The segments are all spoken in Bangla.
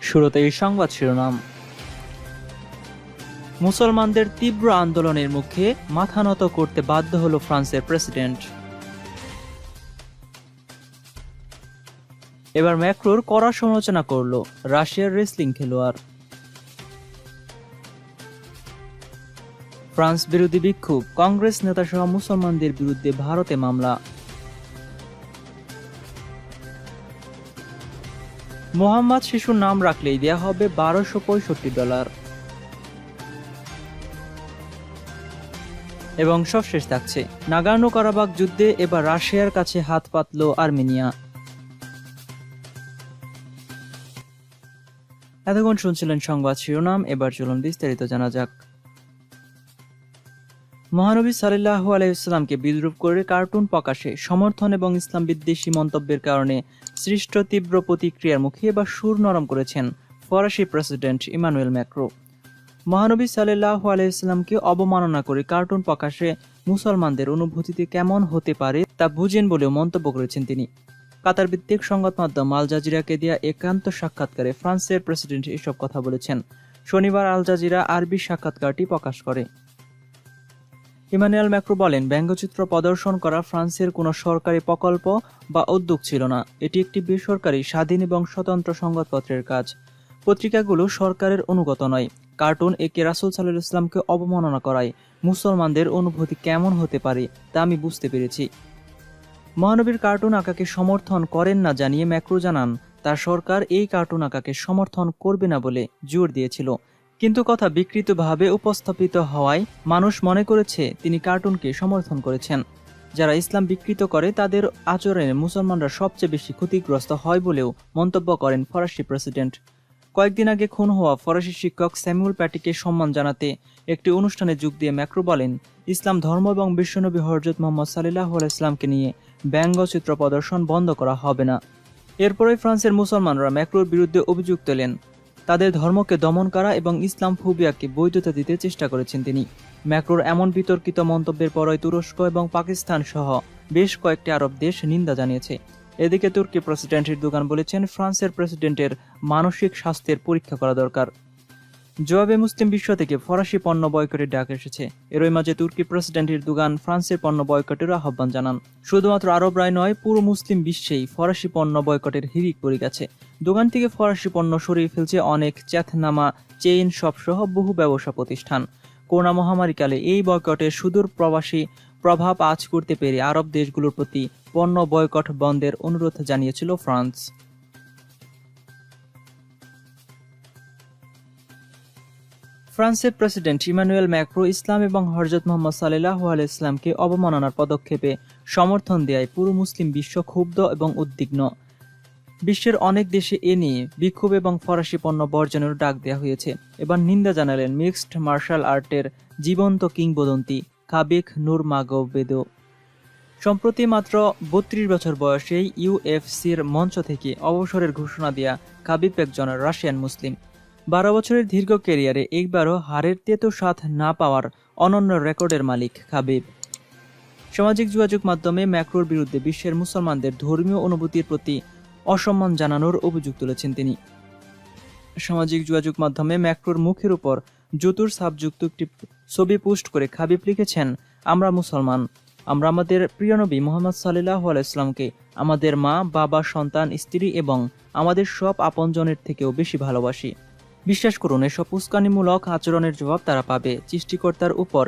শুরুতেই সংবাদ শিরোনাম। মুসলমানদের তীব্র আন্দোলনের মুখে মাথা নত করতে বাধ্য হল ফ্রান্সের প্রেসিডেন্ট। এবার ম্যাক্রোর কড়া সমালোচনা করল রাশিয়ার রেসলিং খেলোয়াড়। ফ্রান্স বিরোধী বিক্ষোভ, কংগ্রেস নেতাসহ মুসলমানদের বিরুদ্ধে ভারতে মামলা। মোহাম্মদ শিশুর নাম রাখলেই দেয়া হবে $1265। এবং সবশেষ থাকছে, নাগোর্নো কারাবাখ যুদ্ধে এবার রাশিয়ার কাছে হাত পাতল আর্মেনিয়া। এতক্ষণ শুনছিলেন সংবাদ শিরোনাম, এবার চলুন বিস্তারিত জানা যাক। মহানবী সাল্লাল্লাহু আলাইহি ওয়াসাল্লামকে বিদ্রূপ করে কার্টুন প্রকাশে সমর্থন এবং ইসলাম বিদ্বেষী মন্তব্যের কারণে সৃষ্ট তীব্র প্রতিক্রিয়ার মুখে এবার সুর নরম করেছেন ফরাসি প্রেসিডেন্ট ইমানুয়েল ম্যাক্রো। মহানবী সাল্লাল্লাহু আলাইহি ওয়াসাল্লামকে অবমাননা করে কার্টুন প্রকাশে মুসলমানদের অনুভূতিতে কেমন হতে পারে তা বুঝেন বলেও মন্তব্য করেছেন তিনি। কাতার ভিত্তিক সংবাদ মাধ্যম আল জাজিরাকে দেয়া একান্ত সাক্ষাৎকারে ফ্রান্সের প্রেসিডেন্ট এসব কথা বলেছেন। শনিবার আল জাজিরা আরবি সাক্ষাৎকারটি প্রকাশ করে। ইমানুয়েল ম্যাক্রো বলেন, ব্যঙ্গচিত্র প্রদর্শন করা ফ্রান্সের কোনো সরকারি প্রকল্প বা উদ্যোগ ছিল না। এটি একটি বেসরকারি, স্বাধীন এবং স্বতন্ত্র সংবাদপত্রের কাজ। পত্রিকাগুলো সরকারের অনুগত নয়। কার্টুন একে রাসূল সাল্লাল্লাহু আলাইহি ওয়াসাল্লামকে অবমাননা করায় মুসলমানদের অনুভূতি কেমন হতে পারে তা আমি বুঝতে পেরেছি। মহানবীর কার্টুন আঁকাকে সমর্থন করেন না জানিয়ে ম্যাক্রো জানান, তার সরকার এই কার্টুন আঁকাকে সমর্থন করবে না বলে জোর দিয়েছিল, কিন্তু কথা বিকৃতভাবে উপস্থাপিত হওয়ায় মানুষ মনে করেছে তিনি কার্টুনকে সমর্থন করেছেন। যারা ইসলাম বিকৃত করে তাদের আচরণে মুসলমানরা সবচেয়ে বেশি ক্ষতিগ্রস্ত হয় বলেও মন্তব্য করেন ফরাসি প্রেসিডেন্ট। কয়েকদিন আগে খুন হওয়া ফরাসি শিক্ষক স্যামুয়েল প্যাটিকে সম্মান জানাতে একটি অনুষ্ঠানে যোগ দিয়ে ম্যাক্রো বলেন, ইসলাম ধর্ম এবং বিশ্বনবী হযরত মুহাম্মদ সাল্লাল্লাহু আলাইহি ওয়াসাল্লামকে নিয়ে ব্যঙ্গচিত্র প্রদর্শন বন্ধ করা হবে না। এরপরই ফ্রান্সের মুসলমানরা ম্যাক্রোর বিরুদ্ধে অভিযোগ তোলেন, তাদের ধর্মকে দমন করা এবং ইসলাম ফোবিয়াকে বৈধতা দিতে চেষ্টা করেছেন তিনি। ম্যাক্রোর এমন বিতর্কিত মন্তব্যের পরই তুরস্ক এবং পাকিস্তান সহ বেশ কয়েকটি আরব দেশ নিন্দা জানিয়েছে। এদিকে তুর্কি প্রেসিডেন্ট এরদোগান বলেছেন, ফ্রান্সের প্রেসিডেন্টের মানসিক স্বাস্থ্যের পরীক্ষা করা দরকার। জবাবে মুসলিম বিশ্ব থেকে ফরাসি পণ্য বয়কটের ডাক এসেছে। এরই মাঝে তুর্কি প্রেসিডেন্ট এরদোগান ফ্রান্সের পণ্য বয়কটের আহ্বান জানান। শুধুমাত্র আরবরাই নয়, পুরো মুসলিম বিশ্বেই ফরাসি পণ্য বয়কটের হিড়িক পড়ে গেছে। দোকান থেকে ফরাসি পণ্য সরিয়ে ফেলছে অনেক চ্যাথনামা চেইন শপ সহ বহু ব্যবসা প্রতিষ্ঠান। করোনা মহামারীকালে এই বয়কটের সুদূর প্রবাসী প্রভাব আঁচ করতে পেরে আরব দেশগুলোর প্রতি পণ্য বয়কট বন্ধের অনুরোধ জানিয়েছিল ফ্রান্স। ফ্রান্সের প্রেসিডেন্ট ইমানুয়েল ম্যাক্রো ইসলাম এবং হযরত মুহাম্মদ সাল্লাল্লাহু আলাইহি ওয়াসাল্লামকে অবমাননার পদক্ষেপে সমর্থন দেয়ায় পুরো মুসলিম বিশ্ব ক্ষুব্ধ এবং উদ্বিগ্ন। বিশ্বের অনেক দেশে এ নিয়ে বিক্ষোভ এবং ফরাসি পণ্য বর্জনের ডাক দেওয়া হয়েছে। এবার নিন্দা জানালেন মিক্সড মার্শাল আর্টের জীবন্ত কিংবদন্তি খাবিব নুরমাগোভেদো। সম্প্রতি মাত্র 32 বছর বয়সেই ইউএফসির মঞ্চ থেকে অবসরের ঘোষণা দেয়া খাবিব একজন রাশিয়ান মুসলিম। 12 বছরের দীর্ঘ ক্যারিয়ারে একবারও হারের তেতো স্বাদ না পাওয়ার অনন্য রেকর্ডের মালিক খাবিব। সামাজিক যোগাযোগ মাধ্যমে ম্যাক্রোর বিরুদ্ধে বিশ্বের মুসলমানদের ধর্মীয় অনুভূতির প্রতি অসম্মান জানানোর অভিযোগ তুলেছেন তিনি। সামাজিক যোগাযোগ মাধ্যমে ম্যাক্রোর মুখের উপর জুতুর ছাপযুক্ত একটি ছবি পোস্ট করে খাবিব লিখেছেন, আমরা মুসলমান, আমরা আমাদের প্রিয় নবী মুহাম্মদ সাল্লাল্লাহু আলাইহি ওয়াসাল্লামকে আমাদের মা, বাবা, সন্তান, স্ত্রী এবং আমাদের সব আপনজনের থেকেও বেশি ভালোবাসি। বিশ্বাস করুন, এসব উস্কানিমূলক আচরণের জবাব তারা পাবে। সৃষ্টিকর্তার উপর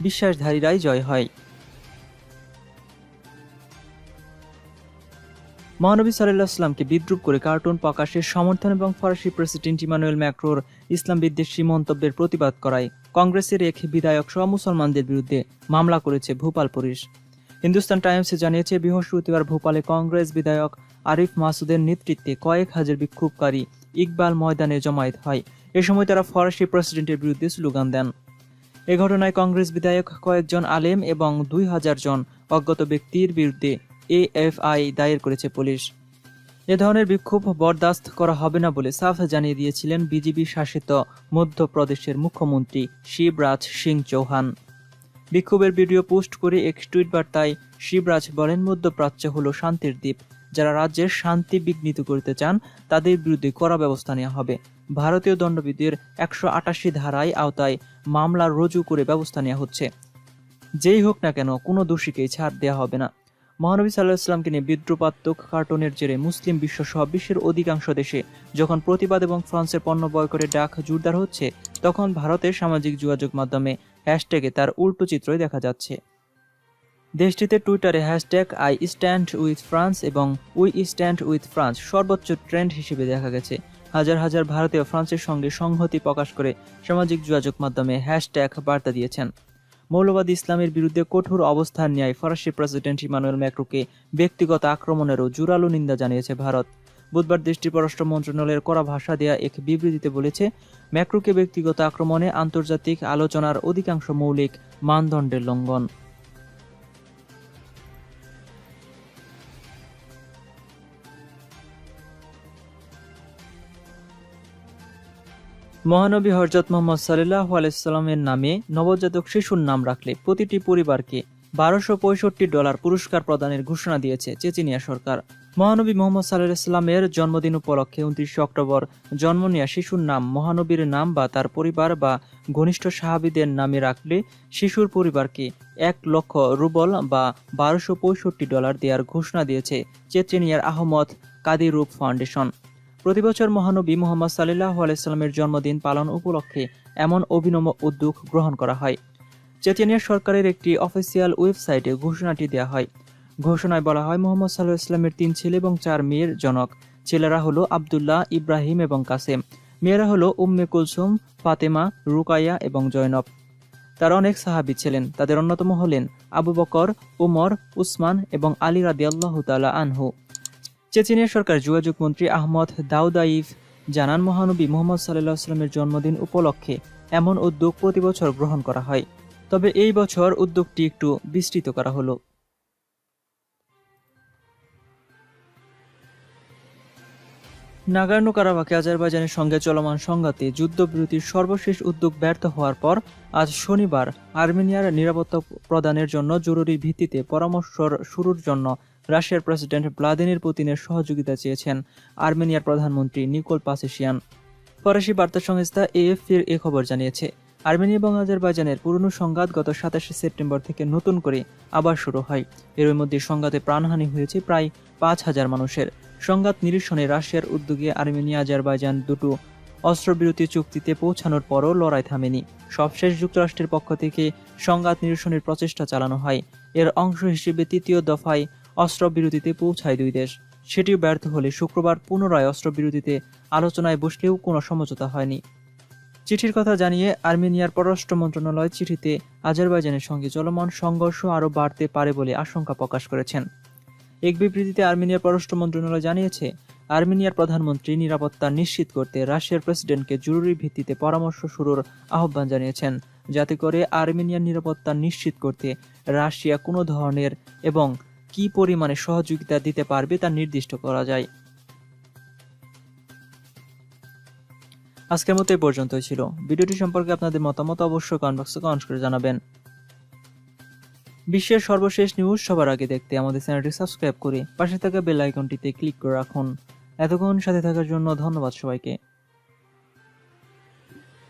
বিশ্বাসধারীরাই জয় হয়। মহানবী সাল্লাল্লাহু আলাইহি ওয়াসাল্লামকে বিদ্রূপ করে কার্টুন প্রকাশের সমর্থন এবং ফরাসি প্রেসিডেন্ট ইমানুয়েল ম্যাক্রোর ইসলাম বিদ্বেষী মন্তব্যের প্রতিবাদ করায় কংগ্রেসের এক বিধায়ক সহ মুসলমানদের বিরুদ্ধে মামলা করেছে ভোপাল পুলিশ। হিন্দুস্তান টাইমসে জানিয়েছে, বৃহস্পতিবার ভোপালে কংগ্রেস বিধায়ক আরিফ মাসুদের নেতৃত্বে কয়েক হাজার বিক্ষোভকারী ইকবাল ময়দানে জমায়েত হয়। এ সময় তারা ফরাসি প্রেসিডেন্টের বিরুদ্ধে স্লোগান দেন। এ ঘটনায় কংগ্রেস বিধায়ক, কয়েকজন আলেম এবং 2000 জন অজ্ঞাত ব্যক্তির বিরুদ্ধে এএফআই দায়ের করেছে পুলিশ। এ ধরনের বিক্ষোভ বরদাস্ত করা হবে না বলে সাফ জানিয়ে দিয়েছিলেন বিজেপি শাসিত মধ্যপ্রদেশের মুখ্যমন্ত্রী শিবরাজ সিং চৌহান। বিক্ষোভের ভিডিও পোস্ট করে এক টুইট বার্তায় শিবরাজ বলেন, মধ্যপ্রাচ্য হলো শান্তির দ্বীপ, যারা রাজ্যের শান্তি বিঘ্নিত করতে চান তাদের বিরুদ্ধে কড়া ব্যবস্থা নেওয়া হবে। ভারতীয় দণ্ডবিধির 188 ধারায় আওতায় মামলা রুজু করে ব্যবস্থা নেওয়া হচ্ছে। যেই হোক না কেন কোনো দোষীকেই ছাড় দেওয়া হবে না। মহানবী সাল্লাল্লাহু আলাইহি ওয়াসাল্লামকে নিয়ে বিদ্রুপাত্মক কার্টুনের জেরে মুসলিম বিশ্বসহ বিশ্বের অধিকাংশ দেশে যখন প্রতিবাদ এবং ফ্রান্সের পণ্য বয়কটের ডাক জোরদার হচ্ছে, তখন ভারতের সামাজিক যোগাযোগ মাধ্যমে হ্যাশট্যাগে তার উল্টো চিত্রই দেখা যাচ্ছে। দেশটিতে টুইটারে hashtag I stand with France এবং উই স্ট্যান্ড উইথ ফ্রান্স সর্বোচ্চ ট্রেন্ড হিসেবে দেখা গেছে। হাজার হাজার ভারতীয় ফ্রান্সের সঙ্গে সংহতি প্রকাশ করে সামাজিক যোগাযোগ মাধ্যমে হ্যাশট্যাগ বার্তা দিয়েছেন। মৌলবাদী ইসলামের বিরুদ্ধে কঠোর অবস্থান নেয় ফরাসি প্রেসিডেন্ট ইমানুয়েল ম্যাক্রোকে ব্যক্তিগত আক্রমণেরও জোরালো নিন্দা জানিয়েছে ভারত। বুধবার দেশটির পররাষ্ট্র মন্ত্রণালয়ের কড়া ভাষা দেয়া এক বিবৃতিতে বলেছে, ম্যাক্রোকে ব্যক্তিগত আক্রমণে আন্তর্জাতিক আলোচনার অধিকাংশ মৌলিক মানদণ্ডের লঙ্ঘন। মহানবী হযরত মুহাম্মদ সাল্লাল্লাহু আলাইহি ওয়াসাল্লামের নামে নবজাতক শিশুর নাম রাখলে প্রতিটি পরিবারকে $1265 পুরস্কার প্রদানের ঘোষণা দিয়েছে চেচনিয়া সরকার। মহানবী মুহাম্মদ সাল্লাল্লাহু আলাইহি ওয়াসাল্লামের জন্মদিন উপলক্ষে 29 অক্টোবর জন্ম নেওয়া শিশুর নাম মহানবীর নাম বা তার পরিবার বা ঘনিষ্ঠ সাহাবীদের নামে রাখলে শিশুর পরিবারকে 1 লক্ষ রুবল বা $1265 দেওয়ার ঘোষণা দিয়েছে চেচনিয়ার আহমদ কাদিরুব ফাউন্ডেশন। প্রতিবছর মহানবী মুহাম্মদ সাল্লাল্লাহু আলাইহি ওয়াসাল্লামের জন্মদিন পালন উপলক্ষে এমন অভিনব উদ্যোগ গ্রহণ করা হয়। চেচনিয়া সরকারের একটি অফিসিয়াল ওয়েবসাইটে ঘোষণাটি দেওয়া হয়। ঘোষণায় বলা হয়, মুহাম্মদ সাল্লাল্লাহু আলাইহি ওয়াসাল্লামের 3 ছেলে এবং 4 মেয়ের জনক। ছেলেরা হলো আব্দুল্লাহ, ইব্রাহিম এবং কাসেম। মেয়েরা হলো উম্মে কুলসুম, ফাতেমা, রুকাইয়া এবং জয়নব। তার অনেক সাহাবী ছিলেন। তাদের অন্যতম হলেন আবু বকর, উমর, উসমান এবং আলী রাদিয়াল্লাহু তাআলা আনহু। চেচনিয়া সরকার যোগাযোগ মন্ত্রী আহমদ দাউদাইভ জানান, মহানবী মুহাম্মদ সাল্লাল্লাহু আলাইহি ওয়াসাল্লামের জন্মদিন উপলক্ষে এমন উদ্যোগ প্রতি বছর গ্রহণ করা হয়, তবে এই বছর উদ্যোগটি একটু বিস্তৃত করা হলো। নাগোর্নো-কারাবাখে আজারবাইজানের সঙ্গে চলমান সংঘাতে যুদ্ধবিরতির সর্বশেষ উদ্যোগ ব্যর্থ হওয়ার পর আজ শনিবার আর্মেনিয়ার নিরাপত্তা প্রদানের জন্য জরুরি ভিত্তিতে পরামর্শ শুরুর জন্য রাশিয়ার প্রেসিডেন্ট ভ্লাদিমির পুতিনের সহযোগিতা চেয়েছেন আর্মেনিয়ার প্রধানমন্ত্রী নিকোল পাসেশিয়ান। ফরাসি বার্তা সংস্থা এএফপির এ খবর জানিয়েছে, আর্মেনিয়া এবং আজারবাইজানের পুরনো সংঘাত গত 27 সেপ্টেম্বর থেকে নতুন করে আবার শুরু হয়। এর মধ্যে সংঘাতে প্রাণহানি হয়েছে প্রায় 5,000 মানুষের। সংঘাত নিরসনে রাশিয়ার উদ্যোগে আর্মেনিয়া আজারবাইজান দুটো অস্ত্রবিরতি চুক্তিতে পৌঁছানোর পরও লড়াই থামেনি। সবশেষ যুক্তরাষ্ট্রের পক্ষ থেকে সংঘাত নিরসনের প্রচেষ্টা চালানো হয়। এর অংশ হিসেবে তৃতীয় দফায় অস্ত্রবিরতিতে পৌঁছায় দুই দেশ। সেটিও ব্যর্থ হলে শুক্রবার পুনরায় অস্ত্রবিরতিতে আলোচনায় বসলেও কোনো সমঝোতা হয়নি। চিঠির কথা জানিয়ে আর্মেনিয়ার পররাষ্ট্র মন্ত্রণালয় চিঠিতে আজারবাইজানের সঙ্গে চলমান সংঘর্ষ আরও বাড়তে পারে বলে আশঙ্কা প্রকাশ করেছেন। এক বিবৃতিতে আর্মেনিয়ার পররাষ্ট্র মন্ত্রণালয় জানিয়েছে, আর্মেনিয়ার প্রধানমন্ত্রী নিরাপত্তা নিশ্চিত করতে রাশিয়ার প্রেসিডেন্টকে জরুরি ভিত্তিতে পরামর্শ শুরুর আহ্বান জানিয়েছেন, যাতে করে আর্মেনিয়ার নিরাপত্তা নিশ্চিত করতে রাশিয়া কোনো ধরনের এবং কী পরিমাণে সহযোগিতা দিতে পারবে তা নির্দিষ্ট করা যায়। আজকের মতো এই পর্যন্তই ছিল। ভিডিওটি সম্পর্কে আপনাদের মতামত অবশ্যই কমেন্ট বক্সে কমেন্ট করে জানাবেন। বিশ্বের সর্বশেষ নিউজ সবার আগে দেখতে আমাদের চ্যানেলটি সাবস্ক্রাইব করে পাশে থাকা বেল আইকনটিতে ক্লিক করে রাখুন। এতক্ষণ সাথে থাকার জন্য ধন্যবাদ সবাইকে।